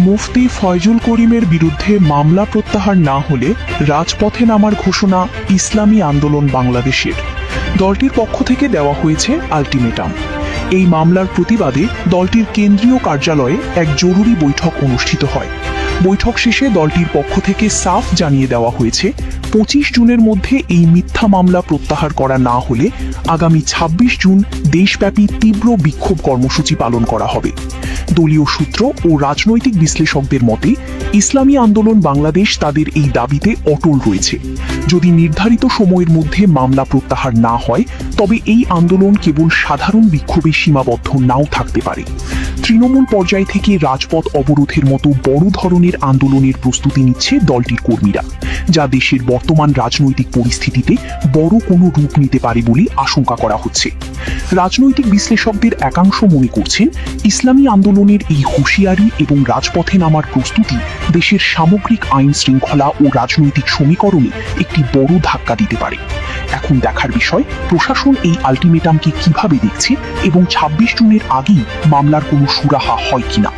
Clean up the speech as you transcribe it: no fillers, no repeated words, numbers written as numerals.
মুফতি ফয়জুল করিমের বিরুদ্ধে মামলা প্রত্যাহার না হলে রাজপথে নামার ঘোষণা ইসলামী আন্দোলন বাংলাদেশের। দলটির পক্ষ থেকে দেওয়া হয়েছে আলটিমেটাম। এই মামলার প্রতিবাদে দলটির কেন্দ্রীয় কার্যালয়ে এক জরুরি বৈঠক অনুষ্ঠিত হয়। বৈঠক শেষে দলটির পক্ষ থেকে সাফ জানিয়ে দেওয়া হয়েছে 25 জুনের মধ্যে এই মিথ্যা মামলা প্রত্যাহার করা না হলে আগামী 26 জুন দেশব্যাপী তীব্র বিক্ষোভ কর্মসূচি পালন করা হবে। দলীয় সূত্র ও রাজনৈতিক বিশ্লেষকদের মতে ইসলামী আন্দোলন বাংলাদেশ তাদের এই দাবিতে অটল রয়েছে। যদি নির্ধারিত সময়ের মধ্যে মামলা প্রত্যাহার না হয় তবে এই আন্দোলন কেবল সাধারণ বিক্ষোভে সীমাবদ্ধ নাও থাকতে পারে। তৃণমূল পর্যায় থেকে রাজপথ অবরোধের মতো বড় ধরনের আন্দোলনের প্রস্তুতি নিচ্ছে দলটির কর্মীরা, যা দেশের বর্তমান রাজনৈতিক পরিস্থিতিতে বড় কোনো রূপ নিতে পারে বলে আশঙ্কা করা হচ্ছে। রাজনৈতিক বিশ্লেষকদের একাংশ মনে করছেন ইসলামী আন্দোলনের এই হুঁশিয়ারি এবং রাজপথে নামার প্রস্তুতি দেশের সামগ্রিক আইন শৃঙ্খলা ও রাজনৈতিক সমীকরণে একটি বড় ধাক্কা দিতে পারে। এখন দেখার বিষয় প্রশাসন এই আলটিমেটামকে কিভাবে দেখছে এবং 26 জুনের আগেই মামলার কোনো সুরাহা হয় কিনা।